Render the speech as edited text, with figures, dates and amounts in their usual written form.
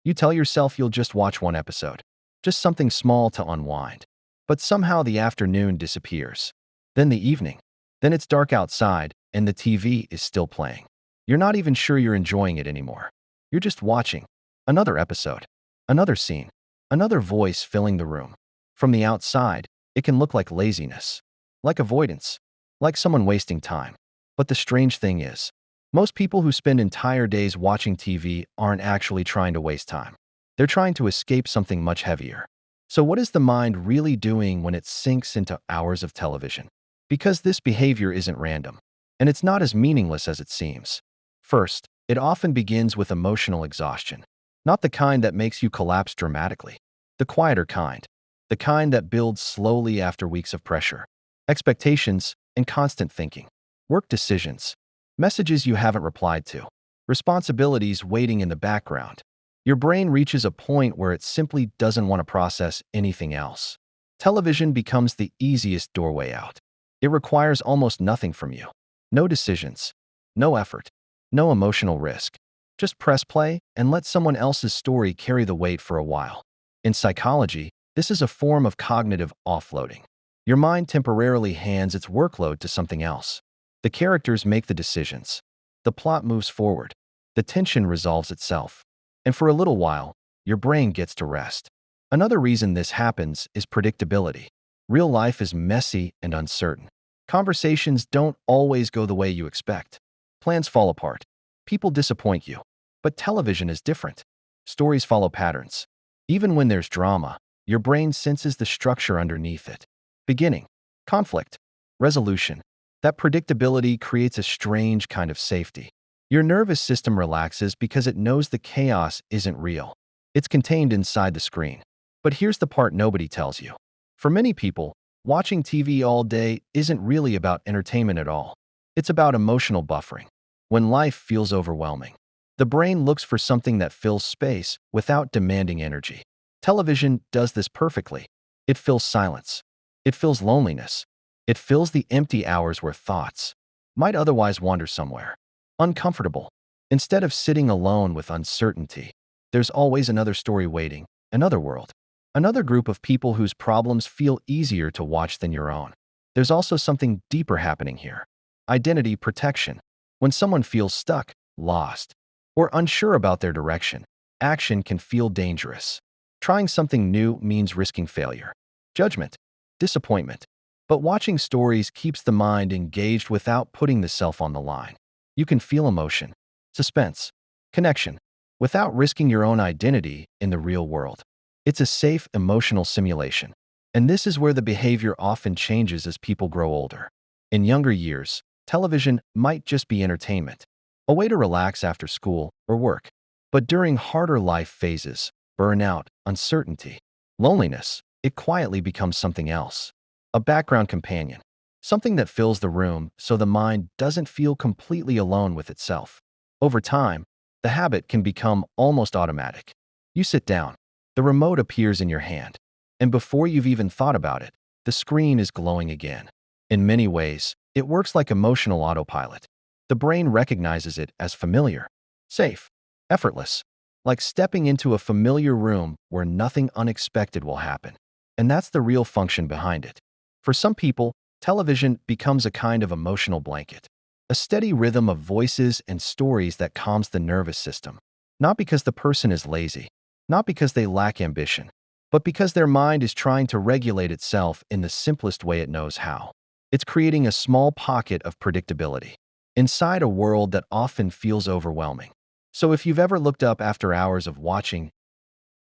You tell yourself you'll just watch one episode, just something small to unwind. But somehow the afternoon disappears. Then the evening. Then it's dark outside, and the TV is still playing. You're not even sure you're enjoying it anymore. You're just watching. Another episode. Another scene. Another voice filling the room. From the outside, it can look like laziness, like avoidance, like someone wasting time. But the strange thing is, most people who spend entire days watching TV aren't actually trying to waste time. They're trying to escape something much heavier. So what is the mind really doing when it sinks into hours of television? Because this behavior isn't random, and it's not as meaningless as it seems. First, it often begins with emotional exhaustion. Not the kind that makes you collapse dramatically. The quieter kind. The kind that builds slowly after weeks of pressure. Expectations and constant thinking. Work decisions. Messages you haven't replied to. Responsibilities waiting in the background. Your brain reaches a point where it simply doesn't want to process anything else. Television becomes the easiest doorway out. It requires almost nothing from you. No decisions. No effort. No emotional risk. Just press play and let someone else's story carry the weight for a while. In psychology, this is a form of cognitive offloading. Your mind temporarily hands its workload to something else. The characters make the decisions. The plot moves forward. The tension resolves itself. And for a little while, your brain gets to rest. Another reason this happens is predictability. Real life is messy and uncertain. Conversations don't always go the way you expect. Plans fall apart. People disappoint you. But television is different. Stories follow patterns. Even when there's drama, your brain senses the structure underneath it. Beginning, conflict, resolution. That predictability creates a strange kind of safety. Your nervous system relaxes because it knows the chaos isn't real. It's contained inside the screen. But here's the part nobody tells you. For many people, watching TV all day isn't really about entertainment at all. It's about emotional buffering. When life feels overwhelming, the brain looks for something that fills space without demanding energy. Television does this perfectly. It fills silence. It fills loneliness. It fills the empty hours where thoughts might otherwise wander somewhere. Uncomfortable. Instead of sitting alone with uncertainty, there's always another story waiting, another world, another group of people whose problems feel easier to watch than your own. There's also something deeper happening here. Identity protection. When someone feels stuck, lost, or unsure about their direction, action can feel dangerous. Trying something new means risking failure, judgment, disappointment. But watching stories keeps the mind engaged without putting the self on the line. You can feel emotion, suspense, connection, without risking your own identity in the real world. It's a safe emotional simulation. And this is where the behavior often changes as people grow older. In younger years, television might just be entertainment, a way to relax after school or work. But during harder life phases, burnout, uncertainty, loneliness, it quietly becomes something else. A background companion. Something that fills the room so the mind doesn't feel completely alone with itself. Over time, the habit can become almost automatic. You sit down. The remote appears in your hand. And before you've even thought about it, the screen is glowing again. In many ways, it works like emotional autopilot. The brain recognizes it as familiar, safe, effortless, like stepping into a familiar room where nothing unexpected will happen. And that's the real function behind it. For some people, television becomes a kind of emotional blanket, a steady rhythm of voices and stories that calms the nervous system. Not because the person is lazy, not because they lack ambition, but because their mind is trying to regulate itself in the simplest way it knows how. It's creating a small pocket of predictability inside a world that often feels overwhelming. So if you've ever looked up after hours of watching